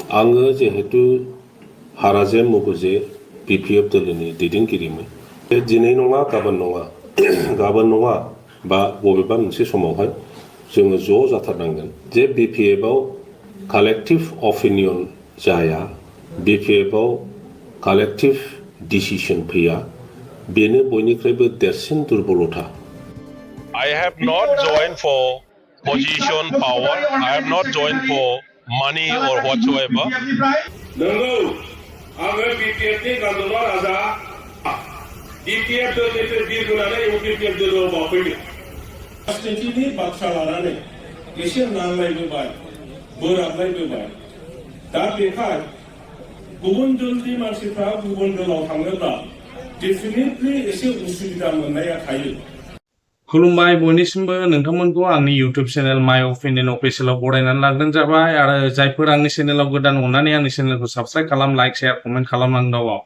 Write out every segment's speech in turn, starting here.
आङो जिहेतु हाराजेम मुगुजे BPF दोलोनि दैदेनगिरिमोन। दिनै नङा गाबोन नङा बा बबेबा मोनसे समावहाय जोङो ज' जाथारनांगोन जे BPFआव कालेक्टिभ अपिनियन जाया, BPFआव कालेक्टिभ डिसिसन फैया, बेनो बयनिख्रुइबो देरसिन दुर्बलता। I have not joined for position, power. I have not joined for money or whatsoever. नंगौ आङो BPFनि गान्दुला राजा BPF दोलोनिफ्राय बिरबोनानै UPPF दोलोआव बाफैदों। राजनितिनि बाथ्रा लानानै एसे नांलायबोबाय, बोराबलायबोबाय। दा बेखाय गुबुन दोलनि मानसिफ्रा गुबुन दोलाव थाङोब्ला डेफिनेटलि एसे उसुबिदा मोननाया थायो। खुलुमबाय बयनिसिमबो नोंथांमोनखौ आंनि इउट्युब चेनेल माय अपिनियन अफिसियेलाव बरायनानै लांदों जाबाय आरो जायफोर आंनि चेनेलाव गोदान अननानै आंनि चेनेलखौ साबस्क्राइब खालाम, लाइक, शेयार, कमेन्ट खालामनांगौ।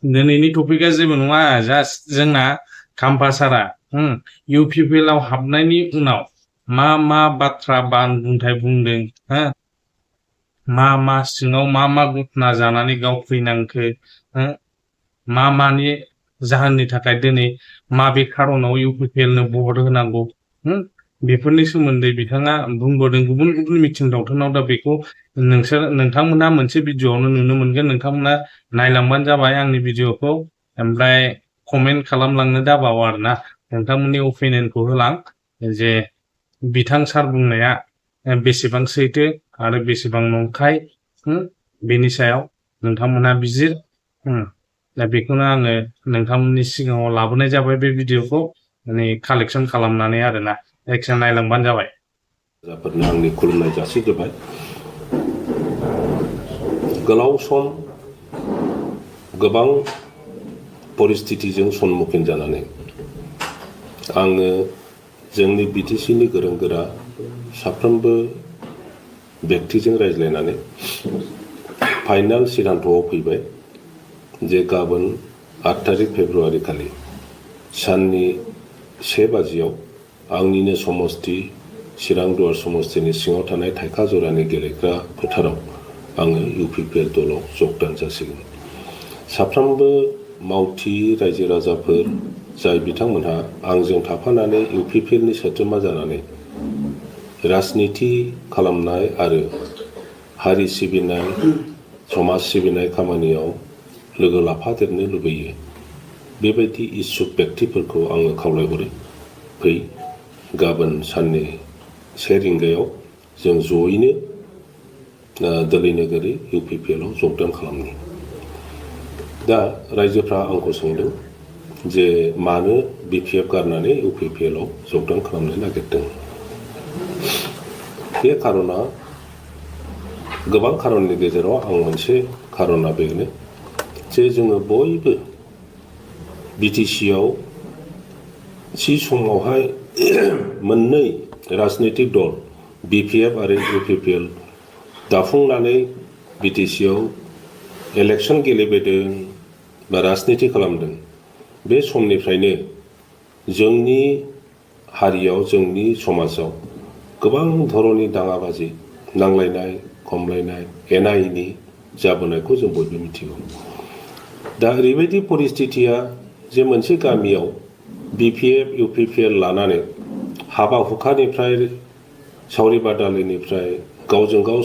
दिनैनि टपिकआ जेबो नङा, जास्ट जोंना खाम्फासारा इउपिपिएलआव हाबनायनि उनाव मा बाथ्रा बुंथाय बुंदों, मा सिङाव मा घटना जानानै गाव फैनांखो, मानि जाहोननि थाखाय दिनै माबे खारनाव इउपिपिएलनो भट होनांगौ, बेफोरनि सोमोन्दै बिथाङा बुंबोदों गुबुन मिथिं दावथानाव। दा बेखौ नोंथांमोना मोनसे भिडिअआवनो नुनो मोनगोन। नोंथांमोना नायलांबानो जाबाय आंनि भिडिअखौ, ओमफ्राय कमेन्ट खालामलांनो दाबाव आरोना, नोंथांमोननि अपिनियनखौ होलां जे बिथां सार बुंनाया बेसेबां सैथो आरो बेसेबां नंखाय, बेनि सायाव नोंथांमोना बिजिर। दा बेखौनो आङो नोंथांमोननि सिगाङाव लाबोनाय जाबाय बे भिडिअखौ माने कालेक्सन खालामनानै आरोना, जायखिया नायलांबानो जाबाय। राजाफोरनो आंनि खुलुमनाय जासिग्रोबाय। गोलाव सम गोबां परिस्थितिजों सन्मुखीन जानानै आङो जोंनि बिटिसिनि गोरों गोरा साफ्रोमबो व्यक्तिजों रायज्लायनानै फाइनाल सिद्धान्तआव फैबाय जे गाबोन 8 तारिख फेब्रुवारि खालि साननि 1 बाजियाव आंनिनो समस्ति चिरां दुवार समस्तिनि सिङाव थानाय थाइखा जरानि गेलेग्रा फोथाराव आङो इउपिपिएल दलाव जगदान जासिगोन। साफ्रोमबो मावथि रायजो राजाफोर जाय बिथांमोनहा आंजों थाफानानै इउपिपिएलनि सोद्रोमा जानानै राजनिति खालामनाय आरो हारि सिबिनाय, समाज सिबिनाय खामानियाव लोगो लाफादेरनो लुबैयो, बेबायदि इच्छुक व्यक्तिफोरखौ आङो खावलायहरो, फै गाबोन साननि 1 रिंगायाव जों जयैनो दोलै नोगोरै इउपिपिएलआव जगदान खालामनि। दा रायजोफ्रा आंखौ सोंदों जे मानो BPF गारनानै इउपिपिएलआव जगदान खालामनो नागिरदों। बे खारना गोबां खारननि गेजेराव आं मोनसे खारना बेनो जे जोङो बयबो बिटिसिआव थि समावहाय मोननै राजनैतिक दल BPF आरो इउपिपिएल दाफुंनानै बिटिसिआव इलेक्सन गेलेबोदों बा राजनिति खालामदों। बे समनिफ्रायनो जोंनि हारियाव, जोंनि समाजाव गोबां धरननि दाङाबाजि, नांलायनाय खमलायनाय, एना एनि जाबोनायखौ जों बयबो मिथिगौ। दा ओरैबायदि परिस्थितिया जे मोनसे गामियाव BPF इउपिपिएल लानानै हाबा हुखानिफ्राय, सावरि बादालिनिफ्राय गावजों गाव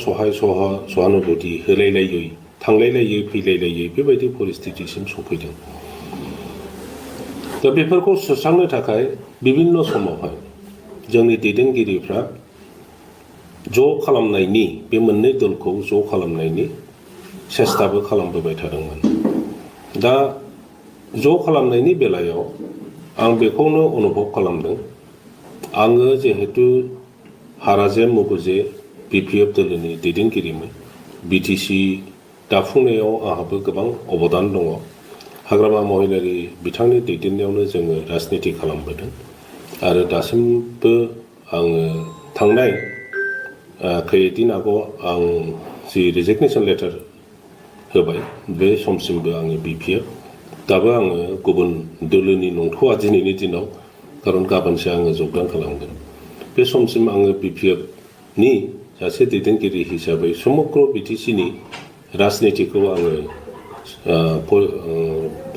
सहानुभूति होलायलायै, थांलायलायै फैलायलायै बेबायदि परिस्थितिसिम सफैदों। दा बेफोरखौ सुस्रांनो थाखाय बिभिन्न समावहाय जोंनि दैदेनगिरिफ्रा ज' खालामनायनि, बे मोननै दलखौ ज' खालामनायनि सेस्ताबो खालामबोबाय थादोंमोन। दा ज' खालामनायनि बेलायाव आं बेखौनो अनुभब खालामदों, आङो जिहेतु हाराजेम मुगुजे BPF दोलोनि दैदेनगिरिमोन, बिटिसि दाफुंनायाव आंहाबो गोबां अबदान दङ। हाग्रामा महिलारि बिथांनि दैदेननायावनो जोङो राजनिति खालामबोदों आरो दासिमबो आङो थांनाय खैदिन आगोलाव आं जि रिजिगनेसन लेटार होबाय, बे समसिमबो आङो BPF, दाबो आङो गुबुन दोलोनि नंथ'आ दिनैनि दिनाव, खारन गाबोनसो आङो जगदान खालामगोन। बे समसिम आङो BPFनि सासे दैदेनगिरि हिसाबै समग्र बिटिसिनि राजनितिखौ आङो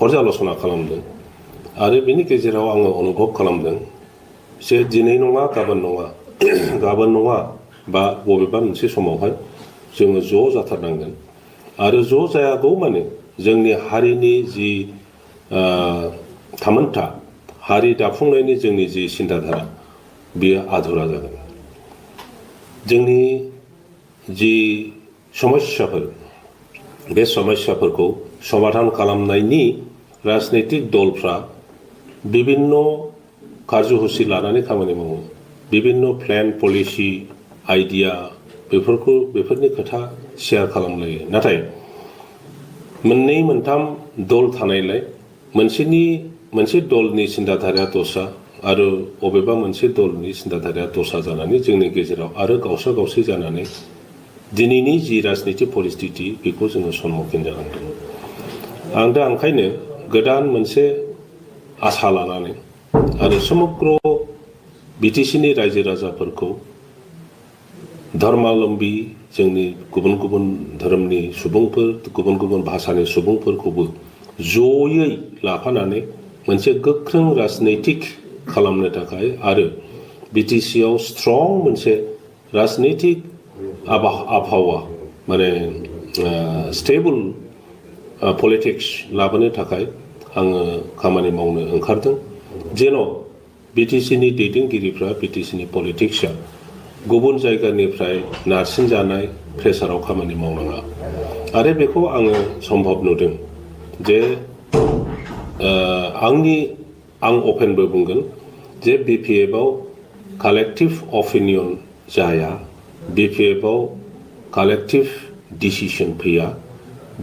पर्यालोचना खालामदों आरो बेनि गेजेराव आङो अनुभब खालामदों जे दिनै नङा गाबोन नङा बा बबेबा मोनसे समावहाय जोङो ज' जाथारनांगोन आरो ज' जायागौ माने जोंनि हारिनि जि थामोनथा हारि दाफुंनायनि जोंनि जि सिन्थाधारा बेयो आधुरा जागोन जोंनि जि समस्याफोर बे समस्याफोरखौ समाधान खालामनायनि राजनैतिक दलफ्रा बिभिन्न कार्यसुचि लानानै खामानि मावो बिभिन्न प्लेन पलिसि आइडिया बेफोरनि खोथा शेयार खालामलायो नाथाय मोननै मोनथाम दल थानायलाय मोनसे दलनि सिन्थाधाराया दस्रा आरो बबेबा मोनसे दलनि सिन्थाधाराया दस्रा जानानै जोंनि गेजेराव आरो गावस्रा गावस्रि जानानै दिनैनि जि राजनिति परिस्थिति बेखौ जोङो सम्मुखीन जानांदों आं दा ओंखायनो गोदान मोनसे आसा लानानै आरो समग्र बिटिसिनि रायजो राजाफोरखौ धर्मालम्बी जोंनि गुबुन गुबुन धोरोमनि सुबुंफोर गुबुन गुबुन भाषानि सुबुंफोरखौबो जयै लाफानानै मोनसे गोख्रों राजनैतिक खालामनो थाखाय आरो बिटिसिआव स्ट्रं मोनसे राजनैतिक आबहावा माने स्टेबल पलिटिक्स लाबोनो थाखाय आङो खामानि मावनो ओंखारदों जेन' बिटिसिनि दैदेनगिरिफ्रा बिटिसिनि पलिटिक्सआ गुबुन जायगानिफ्राय नारसिनजानाय प्रेसाराव खामानि मावनाङा आरो बेखौ आङो सम्भब नुदों जे आं अपेनबो बुंगोन जे बिपिएफआव कालेक्टिभ अपिनियन जाया बिपिएफआव कालेक्टिभ डिसिसन फैया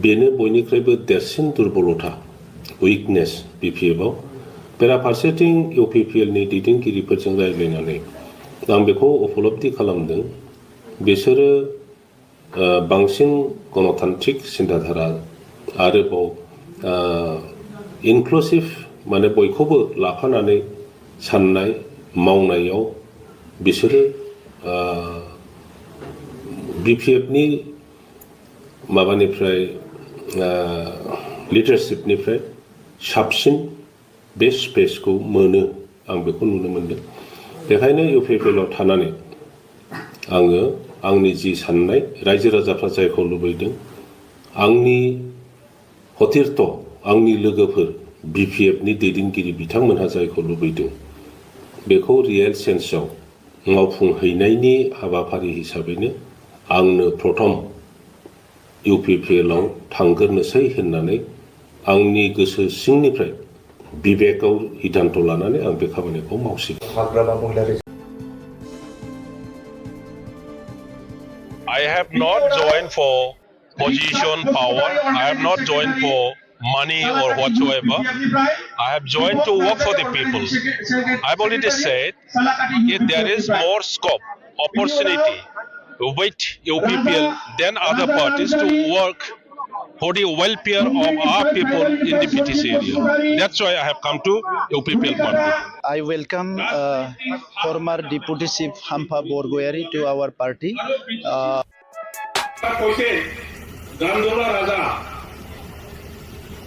बेनो बयनिख्रुइबो देरसिन दुर्बलता उइकनेस बिपिएफआव बेराफारसेथिं इउपिपिएलनि दैदेनगिरिफोरजों रायज्लायनानै आं बेखौ उपलब्धि खालामदों बिसोरो बांसिन गणतान्त्रिक सिन्थाधारा आरोबाव इनक्लुसिभ माने बयखौबो लाफानानै साननाय मावनायाव बिसोरो बिपिएफनि माबानिफ्राय लिडारशिपनिफ्राय साबसिन बे स्पेसखौ मोनो आं बेखौ नुनो मोनदों बेखायनो इउपिपिएलआव थानानै आङो आंनि जि साननाय रायजो राजाफ्रा जायखौ लुबैदों आंनि हथिरथ आंनि लोगोफोर बिपिएफनि दैदेनगिरि बिथांमोनहा जायखौ लुबैदों बेखौ रियेल सेन्सआव मावफुंहैनायनि हाबाफारि हिसाबैनो आंनो प्रथम इउपिपिएलआव थांग्रोनोसै होननानै आंनि गोसो सिंनिफ्राय बिबेकआव सिद्धान्त लानानै आं बे खामानिखौ मावसिगोन I have not joined for position, power. I have not joined for money or whatsoever. I have joined to work for the people. I've already said if there is more scope, opportunity with UPPL than other parties to work for the welfare of our people in the BTC area. That's why I have come to UPPL party. I welcome former Deputy Chief Hampa Borgoyari to our party.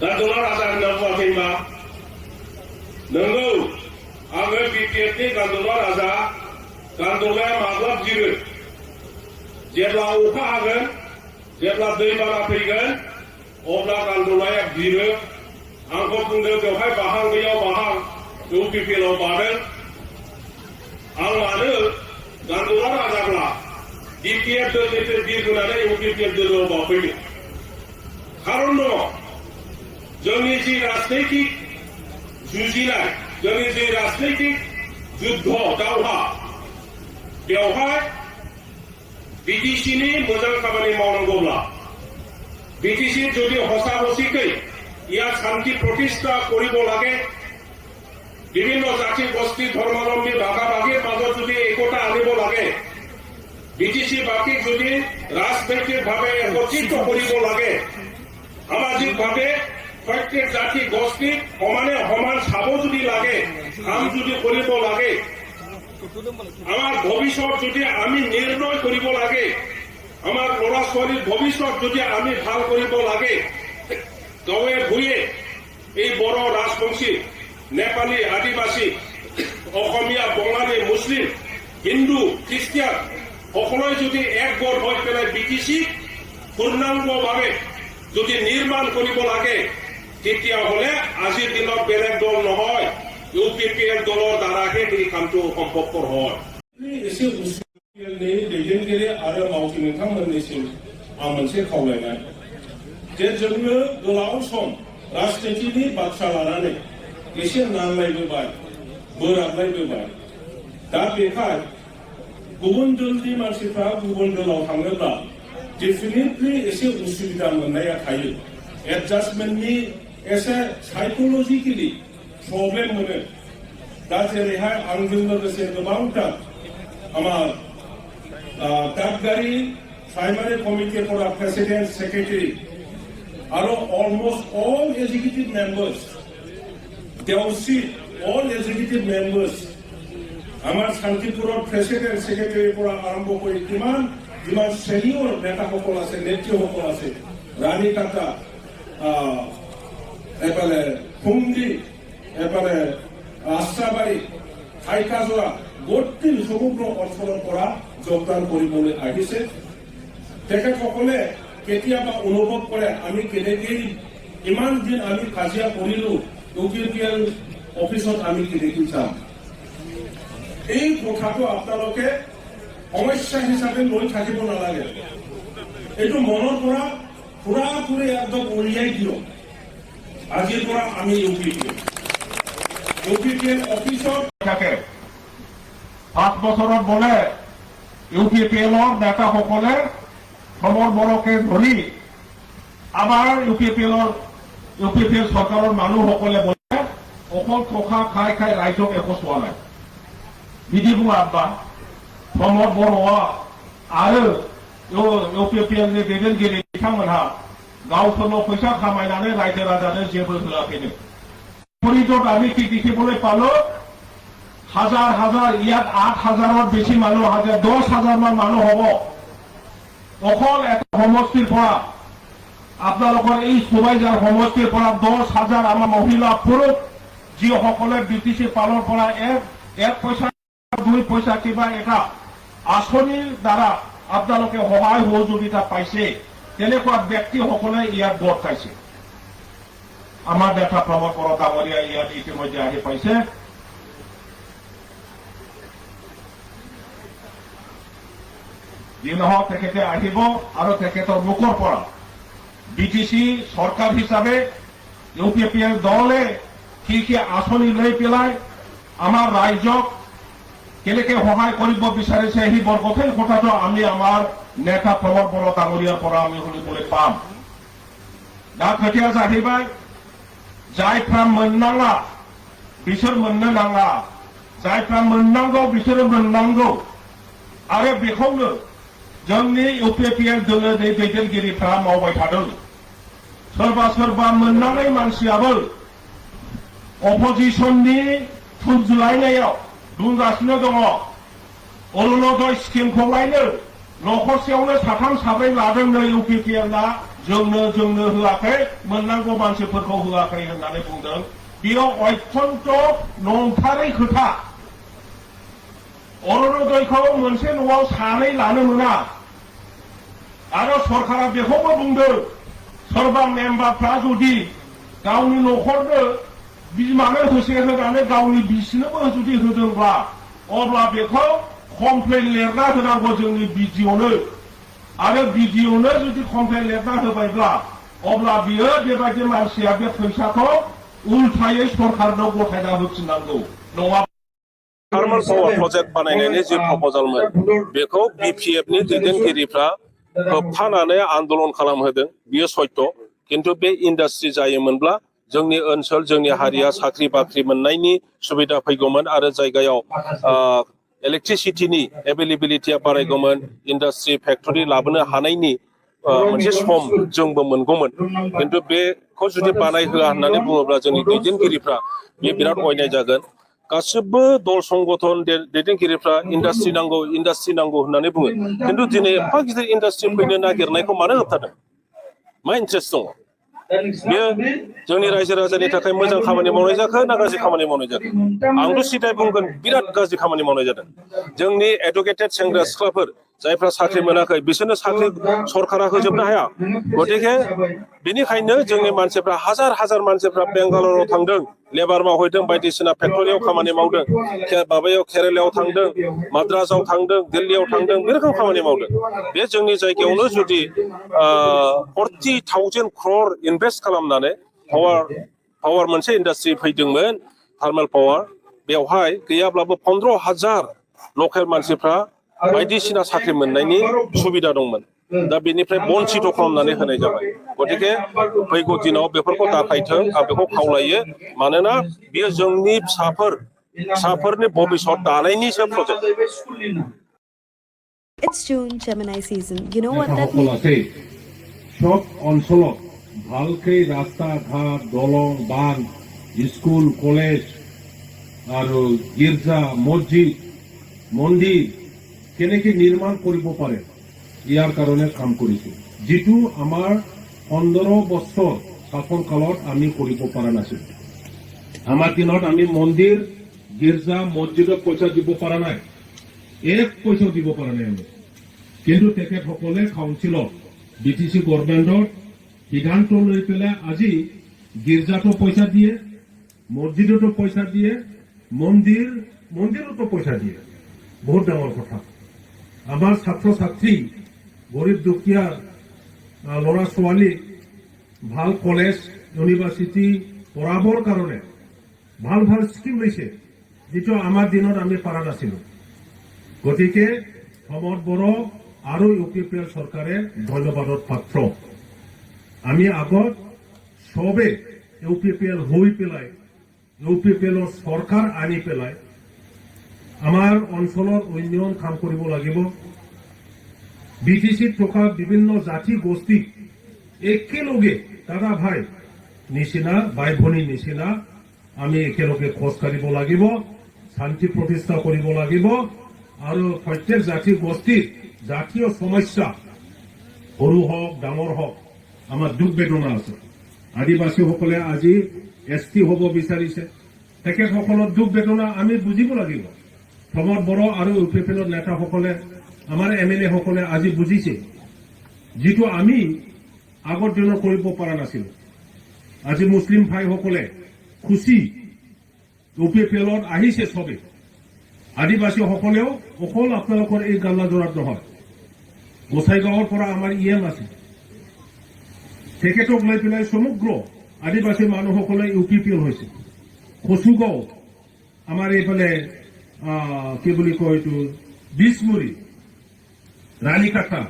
गान्दुला राजा होनना बुङाखैबा नंगौ आङो बिपिएफनि गान्दुला राजा गान्दुलाया माब्ला बिरो जेब्ला अखा हागोन जेब्ला दैबाना फैगोन अब्ला गान्दुलाया बिरो आंखौ बुंदों बेवहाय बाहां गैयाव बाहां इउपिपिएलआव बादों आं मानो गान्दुला राजाब्ला बिपिएफ दलनिफ्राय बिरबोनानै इउपिपिएल दलाव बाफैदों खारन दङ जोंनि जि राजनैतिक जुजिनाय जोंनि जि राजनैतिक जुद्ध दावहा बेवहाय बिटिसिनि मोजां खामानि मावनांगौब्ला बिटिसि যদি হসা হসিকৈ ইয়াত শান্তি প্ৰতিষ্ঠা কৰিব লাগে বিভিন্ন জাতি গোষ্ঠী ধৰ্মাৱলম্বী ভাষা ভাষীৰ মাজত যদি একতা আনিব লাগে বিটিচিবাসীক যদি ৰাজনৈতিকভাৱে একত্ৰিত কৰিব লাগে সামাজিকভাৱে প্ৰত্যেক জাতি গোষ্ঠীক সমানে সমান চাব যদি লাগে কাম যদি কৰিব লাগে আমার ভবিষ্যৎ যদি আমি নির্ণয় করিব লাগে, আমার ল'ৰা ছোৱালীৰ ভবিষ্যৎ যদি আমি ভাল কৰিব লাগে, গাঁৱে ভূঞে এই বড়ো ৰাজবংশী, নেপালী, আদিবাসী, অসমীয়া, বঙালী, মুছলিম, হিন্দু, খ্ৰীষ্টিয়ান সকলোৱে যদি একগোট হৈ পেলাই BTC পূৰ্ণাংগভাৱে যদি নিৰ্মাণ কৰিব লাগে, তেতিয়াহ'লে আজিৰ দিনত বেলেগ দল নহয়, UPPL দলৰ দ্বাৰাহে এই কামটো সম্ভৱপৰ হয়। एसे UPPLनि दैदेनगिरि आरो मावथि नोंथांमोननिसिम आं मोनसे खावलायनाय, जे जोंनो गोलाव सम राजनितिनि बाथ्रा लानानै एसे नांलायबोबाय, बोराबलायबोबाय। दा बेखाय गुबुन दलनि मानसिफ्रा गुबुन दलाव थाङोब्ला डेफिनेटलि एसे उसुबिदा मोननाया थायो। एडजास्टमेन्टनि एसे साइकोलजिकेलि प्रब्लेम मोनो। दा जेरैहाय आंजों लोगोसे गोबांथार আমার दादगारि primary committee for president secretary आरो अलमोस्ट ऑल एग्जीक्यूटिव मेंबर्स, देवसी ऑल एग्जीक्यूटिव मेंबर्स, আমার শান্তিপুৰৰ প্ৰেচিডেণ্ট ছেক্ৰেটাৰীৰ পৰা আৰম্ভ কৰি যিমান চেনিয়ৰ নেতাসকল আছে, নেত্ৰীসকল আছে, ৰাণী কাটা, এফালে খুংদি, এফালে আশ্ৰাবাৰী, হাইকাজোৰা, গোটেই সমগ্ৰ অঞ্চলৰ পৰা যোগদান কৰিবলৈ আহিছে। তেখেতসকলে কেতিয়াবা অনুভৱ কৰে আমি কেনেকৈ ইমান দিন আমি কাজিয়া কৰিলো, UPPL অফিচত আমি কেনেকৈ যাম। এই কথাটো আপোনালোকে সমস্যা হিচাপে লৈ থাকিব নালাগে, এইটো মনৰ পৰা পুৰাপুৰি একদম উলিয়াই দিয়ক। আজিৰ পৰা আমি UPPL অফিচত থাকে। 5 বছৰত বোলে UPPLৰ নেতাসকলে সমর বড়কে ধৰি আমাৰ UPPL চৰকাৰৰ মানুহসকলে বোলে অকল থকা খাই খাই ৰাইজক একো চোৱা নাই। বিধি বুঙা আব্বা সমর বড়োয়া आरो UPPLनि दैदेनगिरि बिथांमोनहा गावसोरल' फैसा खामायनानै रायजो राजानो जेबो होआखैनो। फरिदत আমি কি দেখিবলৈ পালো, হাজাৰ হাজাৰ, ইয়াত 8,000ৰ বেছি মানুহ, 10,000 মান মানুহ হ'ব। অকল এটা সমষ্টিৰ পৰা, আপোনালোকৰ এই সুবাইজাৰ সমষ্টিৰ পৰা 10,000 আমাৰ মহিলা পুৰুষ, যিসকলে BTC পালৰ পৰা এক পইচা 2 পইচা কিবা এটা আঁচনিৰ দ্বাৰা আপোনালোকে সহায় সহযোগিতা পাইছে, তেনেকুৱা ব্যক্তিসকলে ইয়াত গোট খাইছে। আমাৰ নেতা প্ৰমোদ বড়ো ডাঙৰীয়া ইয়াত ইতিমধ্যে আহি পাইছে। যি নহওক তেখেতে আহিব আৰু তেখেতৰ মুখৰ পৰা BTC চৰকাৰ হিচাপে UPPL দলে কি আঁচনি লৈ পেলাই আমাৰ ৰাইজক কেনেকৈ সহায় কৰিব বিচাৰিছে, সেই বৰগোটেই কথাটো আমি আমাৰ নেতা প্ৰমোদ বড়ো ডাঙৰীয়াৰ পৰা আমি শুনিবলৈ পাম। दा खोथाया जाहैबाय, जायफ्रा मोननाङा बिसोर मोननो नाङा, जायफ्रा मोननांगौ बिसोरो मोननांगौ। आरो बेखौनो जोंनि UPPL दोलोनि दैदेनगिरिफ्रा मावबाय थादों। सोरबा सोरबा मोननाङै मानसियाबो अपोजिशननि थुनजुलायनायाव बुंगासिनो दङ। अरुणोदय स्किमखौ लायनो न'खरसेयावनो 3 4 लादोंनो UPPLआ, जोंनो होआखै, मोननांगौ मानसिफोरखौ होआखै होननानै बुंदों। बेयाव अत्यन्त नंथारै खोथा। अरुणोदयखौ मोनसे न'आव 2 लानो मोना। आरो सरकारा बेखौबो बुंदों, सोरबा मेम्बारफ्रा जुदि गावनि न'खरनो बिमानो होसे होनानै गावनि बिसिनोबो जुदि होदोंब्ला, अब्ला बेखौ कमप्लेन लिरना होनांगौ जोंनि BDOनो। आरो BDOनो जुदि कमप्लेन लिरना होबायब्ला, अब्ला बियो बेबायदि मानसिया बे फैसाखौ उल्थायै सरकारनो गथायना होफिननांगौ। नङा थार्माल पावार प्रजेक्ट बानायनायनि जि प्रप'जालमोन, बेखौ BPFनि दैदेनगिरिफ्रा होबथानानै आन्दोलन खालामहोदों। बियो सत्य, किन्तु बे इन्डास्ट्रि जायोमोनब्ला जोंनि ओनसोल, जोंनि हारिया साख्रि बाख्रि मोननायनि सुबिदा फैगौमोन आरो जायगायाव इलेक्ट्रिसिटिनि एभेलेबिलिटिया बारायगौमोन, इन्डास्ट्रि फेक्टरि लाबोनो हानायनि मोनसे सम जोंबो मोनगौमोन। किन्तु बेखौ जुदि बानायहोआ होननानै बुङोब्ला जोंनि दैदेनगिरिफ्रा बे बिराद अयनाय जागोन। गासिबो दल संगठन दैदेनगिरिफ्रा इन्डास्ट्रि नांगौ होननानै बुङो खिन्थु दिनै एफा गिदिर इन्डास्ट्रि फैनो नागिरनायखौ मानो होबथादों मा इन्ट्रेस्ट दङ बेयो जोंनि रायजो राजानि थाखाय मोजां खामानि मावनाय जाखो ना गाज्रि खामानि मावनाय जाखो आंथ' सिदाय बुंगोन बिराद गाज्रि खामानि मावनाय जादों जोंनि एडुकेटेड सेंग्रा सिख्लाफोर जायफ्रा साख्रि मोनाखै बिसोरनो साख्रि सरकारा होजोबनो हाया गतिके बेनिखायनो जोंनि मानसिफ्रा हाजार मानसिफ्रा बेंगालराव थांदों लेबार मावहैदों बायदिसिना फेक्टरियाव खामानि मावदों माबायाव केरेलायाव थांदों माद्रासाव थांदों दिल्लीयाव थांदों बे रोखोम खामानि मावदों बे जोंनि जायगायावनो जुदि 40,000 crore इनभेस्ट खालामनानै पावार मोनसे इन्डास्ट्रि फैदोंमोन थार्मेल पावार बेवहाय गैयाब्लाबो 15,000 लकेल मानसिफ्रा बायदिसिना साख्रि मोननायनि सुबिदा दंमोन दा बेनिफ्राय बन्चित खालामनानै होनाय जाबाय गतिके फैगौ दिनाव बेफोरखौ दाखायथों आं बेखौ खावलायो मानोना बेयो जोंनि फिसाफोरनि भबिष्यत दानायनिसो project It's June, Gemini season. You know what that means? সব অঞ্চলত ভালকে রাস্তা ঘাট দলং বান স্কুল কলেজ আৰু গীৰ্জা মছজিদ মন্দিৰ কেনেকৈ নিৰ্মাণ কৰিব পাৰে ইয়াৰ কাৰণে কাম কৰিছো যিটো আমাৰ 15 বছৰ শাসন কালত আমি কৰিব পৰা নাছিল আমাৰ দিনত আমি মন্দিৰ গীৰ্জা মছজিদত পইচা দিব পৰা নাই এক পইচা দিব পৰা নাই আমি কিন্তু তেখেতসকলে কাউন্সিলত BTC গভৰ্ণমেণ্টৰ সিদ্ধান্ত লৈ পেলাই আজি গীৰ্জাতো পইচা দিয়ে মছজিদতো পইচা দিয়ে মন্দিৰতো পইচা দিয়ে বহুত ডাঙৰ কথা আমাৰ ছাত্ৰ ছাত্ৰী গৰীব দুখীয়া ল'ৰা ছোৱালী ভাল কলেজ ইউনিভাৰ্চিটি পঢ়াবৰ কাৰণে ভাল স্কিম লৈছে যিটো আমাৰ দিনত আমি পাৰা নাছিলো গতিকে সমৰ বড় আৰু UPPL চৰকাৰে ধন্যবাদৰ পাত্ৰ আমি আগত সবে UPPL হৈ পেলাই UPPLৰ চৰকাৰ আনি পেলাই আমাৰ অঞ্চলৰ উন্নয়ন কাম কৰিব লাগিব BTCত থকা বিভিন্ন জাতি গোষ্ঠী একেলগে দাদা ভাই নিচিনা ভাই ভনী নিচিনা আমি একেলগে খোজ কাঢ়িব লাগিব শান্তি প্ৰতিষ্ঠা কৰিব লাগিব আৰু প্ৰত্যেক জাতি গোষ্ঠীৰ জাতীয় সমস্যা সৰু হওক ডাঙৰ হওক আমাৰ দুখ বেদনা আছে আদিবাসীসকলে আজি ST হ'ব বিচাৰিছে তেখেতসকলৰ দুখ বেদনা আমি বুজিব লাগিব সমৰ বড় আৰু UPPLৰ নেতাসকলে আমাৰ MLA সকলে আজি বুজিছে যিটো আমি আগৰ দিনত কৰিব পৰা নাছিল আজি মুছলিম ভাইসকলে খুশি UPPLত আহিছে সবে আদিবাসী সকলেও অকল আপোনালোকৰ এই গাল্লা জোৰাত নহয় গোসাইগাঁৱৰ পৰা আমাৰ EM আছে তেখেতক লৈ পেলাই সমগ্ৰ আদিবাসী মানুহসকলে UPPL হৈছে কচুগাঁও আমাৰ এইফালে কি বুলি কয় এইটো বিছমুৰি ৰাণীকাটা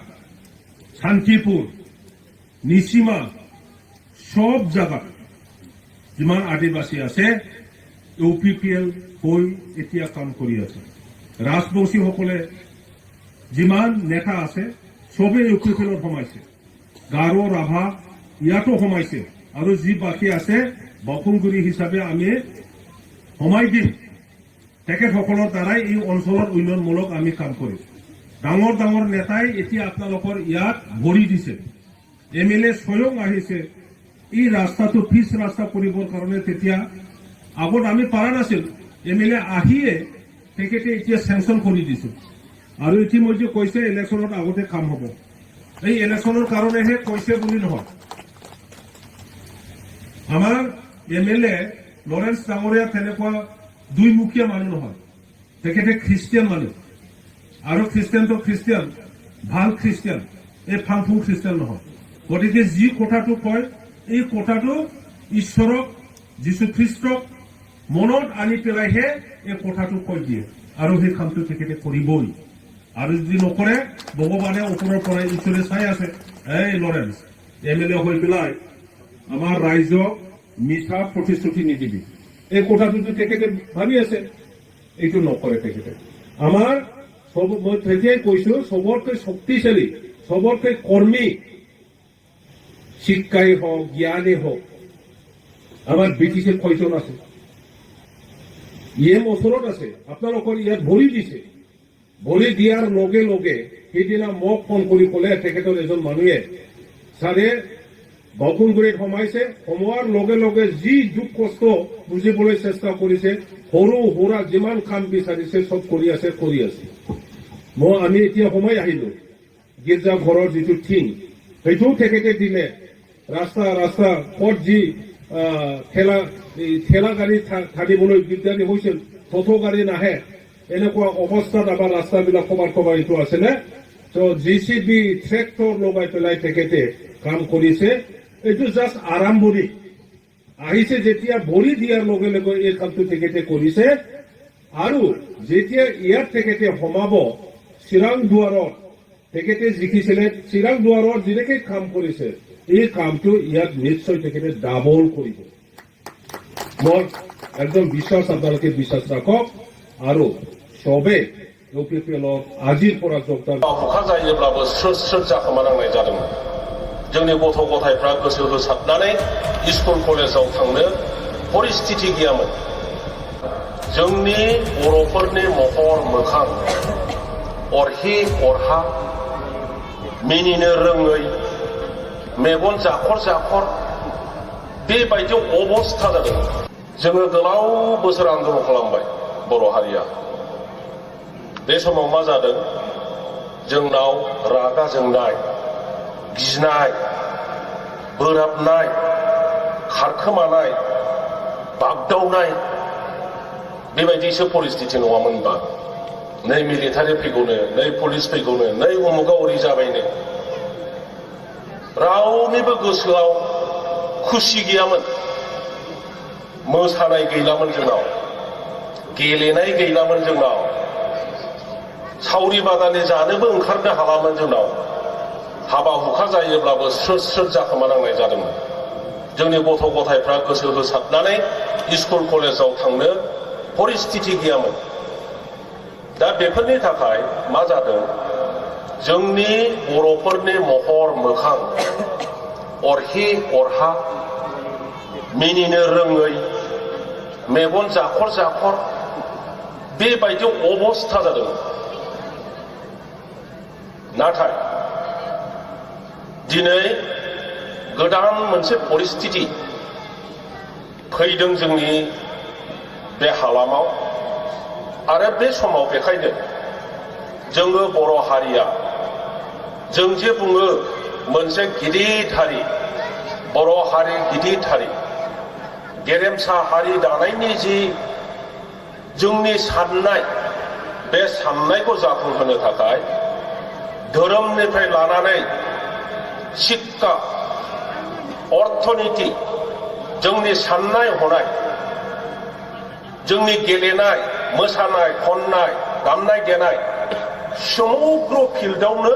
শান্তিপুৰ নিচিমা সব জায়গা যিমান আদিবাসী আছে UPPL হৈ এতিয়া কাম কৰি আছে ৰাজবংশীসকলে যিমান নেতা আছে সবে UPPLত সোমাইছে গাৰো ৰাভা ইয়াতো সোমাইছে আৰু যি বাকী আছে বসুংগুৰি হিচাপে আমি সোমাই দিম তেখেতসকলৰ দ্বাৰাই এই অঞ্চলৰ উন্নয়নমূলক আমি কাম কৰিম ডাঙৰ নেতাই এতিয়া আপোনালোকৰ ইয়াত ভৰি দিছে MLA স্বয়ং আহিছে এই ৰাস্তাটো পিছ ৰাস্তা কৰিবৰ কাৰণে তেতিয়া আগত আমি পাৰা নাছিল MLA আহিয়ে তেখেতে এতিয়া চেংচন কৰি দিছে আৰু ইতিমধ্যে কৈছে ইলেকশ্যনত আগতে কাম হ'ব এই ইলেকশ্যনৰ কাৰণেহে কৈছে বুলি নহয় আমাৰ MLA লৰেন্স ডাঙৰীয়া তেনেকুৱা দুইমুখীয়া মানুহ নহয় তেখেতে খ্ৰীষ্টিয়ান মানুহ আৰু খ্ৰীষ্টিয়ান ভাল খ্ৰীষ্টিয়ান এই ফাংফুং খ্ৰীষ্টিয়ান নহয় গতিকে যি কথাটো কয় এই কথাটো ঈশ্বৰক যীশুখ্ৰীষ্টক মনত আনি পেলাইহে এই কথাটো কৈ দিয়ে আৰু সেই কামটো তেখেতে কৰিবই আৰু যদি নকৰে ভগৱানে ওপৰৰ পৰা ঈশ্বৰে চাই আছে এই লৰেন্স MLA হৈ পেলাই আমাৰ ৰাইজক মিঠা প্ৰতিশ্ৰুতি নিদিবি এই কথাটো তেখেতে ভাবি আছে এইটো নকৰে তেখেতে আমাৰ মই তেতিয়াই কৈছো সবতকৈ শক্তিশালী সবতকৈ কৰ্মী শিক্ষাই হওক জ্ঞানেই হওক আমাৰ BTCৰ কয়জন আছে ওচৰত আছে আপোনালোকৰ ইয়াত ভৰি দিছে ভৰি দিয়াৰ লগে লগে সেইদিনা মোক ফোন কৰি ক'লে তেখেতৰ এজন মানুহে ছাৰে বৰষুণগুৰিত সোমোৱাৰ লগে লগে যি দুখ কষ্ট বুজিবলৈ চেষ্টা কৰিছে সৰু সুৰা যিমান কাম বিচাৰিছে চব কৰি আছে আমি এতিয়া সোমাই আহিলো গীৰ্জা ঘৰৰ যিটো থিং সেইটোও তেখেতে দিলে ৰাস্তা পথ যি ঠেলা গাড়ী থাকিবলৈ দিগদাৰী হৈছিল টোটো গাড়ী নাহে এনেকুৱা অৱস্থাত আমাৰ ৰাস্তাবিলাক কবাৰ এইটো আছিলে তো JCB ট্ৰেক্টৰ লগাই পেলাই তেখেতে কাম কৰিছে এইটো জাষ্ট আৰম্ভণি আহিছে যেতিয়া ভৰি দিয়াৰ লগে লগে এই কামটো তেখেতে কৰিছে আৰু যেতিয়া ইয়াত তেখেতে সোমাব চিৰাং দুৱাৰত তেখেতে জিকিছিলে চিৰাং দুৱাৰত যেনেকে কাম কৰিছে এই কামটো ইয়াত নিশ্চয় তেখেতে ডাবল কৰিব মোৰ একদম বিশ্বাস আপোনালোকে বিশ্বাস ৰাখক আৰু সবে UPPL আজিৰ পৰা যোগদান अखा जायोब्लाबो स्रोद जाखोमानांनाय जादोंमोन जोंनि गथ' गथायफ्रा गोसो होसारनानै स्कुल कलेजाव थांनो परिस्थिति गैयामोन जोंनि बर'फोरनि महर मोखां अरहि अरहा मिनिनो रोङै मेगन जाखर बेबायदि अबस्था जादों जोङो गोलाव बोसोर आन्दलन खालामबाय बर' हारिया बे समाव मा जादों जोंनाव रागा जोंनाय गिनाय बोराबनाय खारखोमानाय बागदावनाय बेबायदिसो परिस्थिति नङामोनबा नै मिलिटारि फैगौनो नै पुलिस फैगौनो नै उमुगा ओरै जाबायनो रावनिबो गोसोआव खुसि गैयामोन मोसानाय गैलामोन जोंनाव गेलेनाय गैलामोन जोंनाव सावरि बादालि जानोबो ओंखारनो हालामोन जोंनाव हाबा हुखा जायोब्लाबो स्रोद जाखोमानांनाय जादोंमोन जोंनि गथ' गथायफ्रा गोसो होसारनानै स्कुल कलेजाव थांनो परिस्थिति गैयामोन दा बेफोरनि थाखाय मा जादों जोंनि बर'फोरनि महर मोखां अरहि अरहा मिनिनो रोङै मेगन जाखर बेबायदि अबस्था जादों नाथाय दिनै गोदान मोनसे परिस्थिति फैदों जोंनि बे हालामाव आरो बे समाव बेखायनो जोङो बर' हारिया जों जे बुङो मोनसे गिदिर हारि बर' हारि गिदिर हारि गेरेमसा हारि दानायनि जि जोंनि साननाय बे साननायखौ जाफुंहोनो थाखाय धोरोमनिफ्राय लानानै शिक्षा अर्थनीति जोंनि साननाय हनाय जोंनि गेलेनाय मोसानाय खननाय दामनाय देनाय समग्र फिल्डआवनो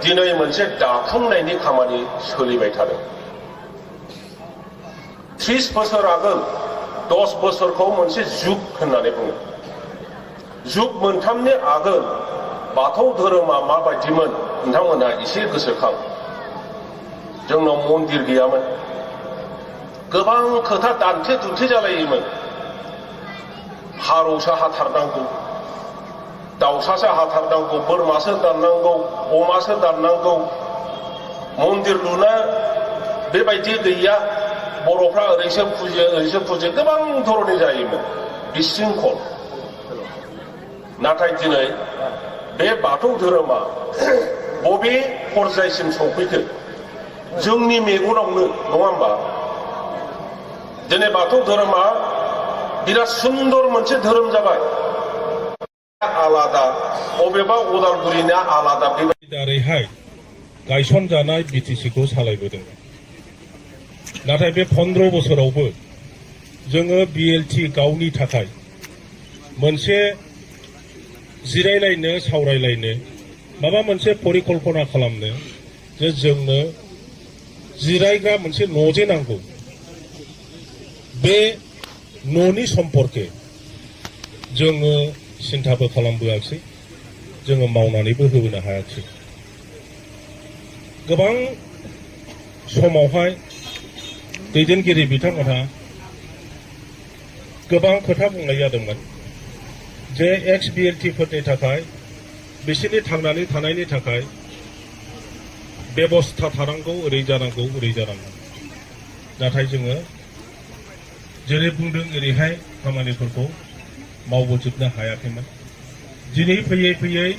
दिनै मोनसे दाफुंनायनि खामानि सोलिबाय थादों 30 बोसोर आगोल 10 बोसोरखौ मोनसे जुग होननानै बुङो जुग मोनथामनि आगोल बाथौ धोरोमा माबायदिमोन नोंथांमोना एसे गोसोखां जोंनाव मन्दिर गैयामोन गोबां खोथा दान्थे दुन्थे जालायोमोन हारौसा हाथारनांगौ दाउसासो हाथारनांगौ बोरमासो दाननांगौ अमासो दाननांगौ मन्दिर लुना बेबायदि गैया बर'फ्रा ओरैसो फुजियो गोबां धरनि जायोमोन बिशृंखल नाथाय दिनै बे बाथौ धोरोमा बबे पर्यायसिम सौफैखो जोंनि मेगनावनो नङा होमबा दिनै बाथौ धोरोमा बिराद सुन्दर मोनसे धोरोम जाबाय आलादा अबेबा उदालगुरिना आलादा बेबायदि दारैहाय गायसनजानाय बिटिसिखौ सालायबोदों नाथाय बे 15 बोसोरावबो जोङो BLT गावनि थाखाय मोनसे जिरायलायनो सावरायलायनो माबा मोनसे परिकल्पना खालामनो जे जोंनो जिरायग्रा मोनसे न' जे नांगौ बे न'नि सम्पर्के जोङो सिन्थाबो खालामबोआखै जोङो मावनानैबो होबोनो हायाखै गोबां समावहाय दैदेनगिरि बिथांमोनहा गोबां खोथा बुंनाय जादोंमोन जे एक्स BLT फोरनि थाखाय बिसोरनि थांनानै थानायनि थाखाय बेबस्था थानांगौ ओरै जानांगौ नाथाय जोङो जेरै बुंदों ओरैहाय खामानिफोरखौ मावबोजोबनो हायाखैमोन दिनै फैयै फैयै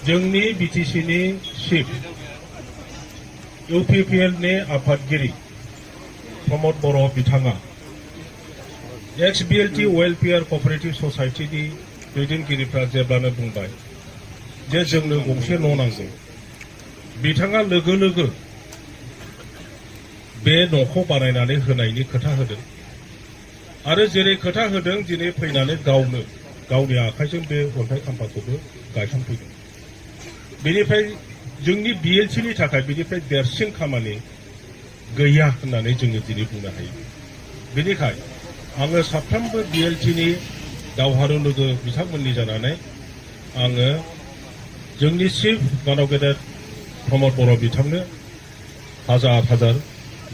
जोंनि BTCनि चिफ UPPL नि आफादगिरि प्रमद बर' बिथाङा एक्स BLT वेलफेयार कअपारेटिव ससाइटिनि दैदेनगिरिफ्रा जेब्लानो बुंबाय जे जोंनो गंसे न' नांगौ बिथाङा लोगो लोगो बे न'खौ बानायनानै होनायनि खोथा होदों आरो जेरै खोथा होदों दिनै फैनानै गावनि आखाइजों बे अन्थाइ खाम्फाखौबो गायसनफैदों बेनिफ्राय जोंनि BLCनि थाखाय बेनिफ्राय देरसिन खामानि गैया होननानै जोङो दिनै बुंनो हायो बेनिखायनो आङो साफ्रोमबो BLCनि दावहारु लोगो बिथांमोननि जानानै आङो जोंनि चिफ मानव गेदेर प्रमद बर' बिथांनो हाजार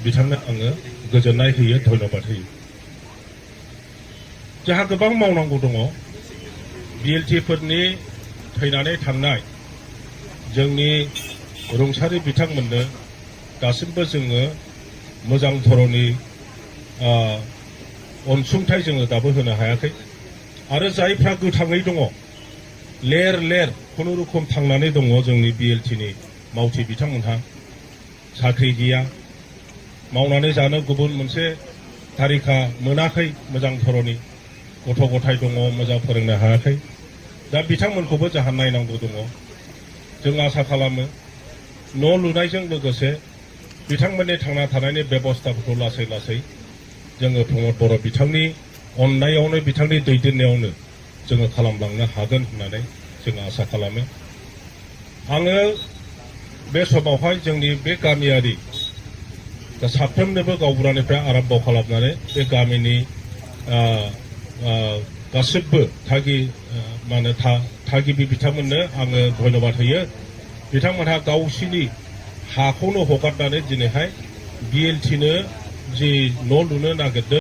बिथांनो आङो गोजोननाय होयो धन्यबाद होयो जोंहा गोबां मावनांगौ दङ BLT फोरनि थैनानै थांनाय जोंनि रुंसारि बिथांमोननो दासिमबो जोङो मोजां धरनि अनसुंथाइ जोङो दाबो होनो हायाखै आरो जायफ्रा गोथाङै दङ लेर खुनुरुखुम थांनानै दङ जोंनि BLTनि मावथि बिथांमोनहा साख्रि गैया मावनानै जानो गुबुन मोनसे तारिखा मोनाखै मोजां धरनि गथ' गथाय दङ मोजां फोरोंनो हायाखै दा बिथांमोनखौबो जोंहा नायनांगौ दङ जों आसा खालामो न' लुनायजों लोगोसे बिथांमोननि थांना थानायनि बेबस्थाफोरखौ लासै जोङो प्रमद बर' बिथांनि अननायावनो बिथांनि दैदेननायावनो जोङो खालामलांनो हागोन होननानै जोङो आसा खालामो आङो बे समावहाय जोंनि बे गामियारि साफ्रोमनोबो गावबुरानिफ्राय आरम्भ खालामनानै बे गामिनि गासिबो थागिबि बिथांमोननो आङो धन्यबाद होयो बिथांमोनहा गावसिनि हाखौनो हगारनानै दिनैहाय BLTनो जि न' लुनो नागिरदों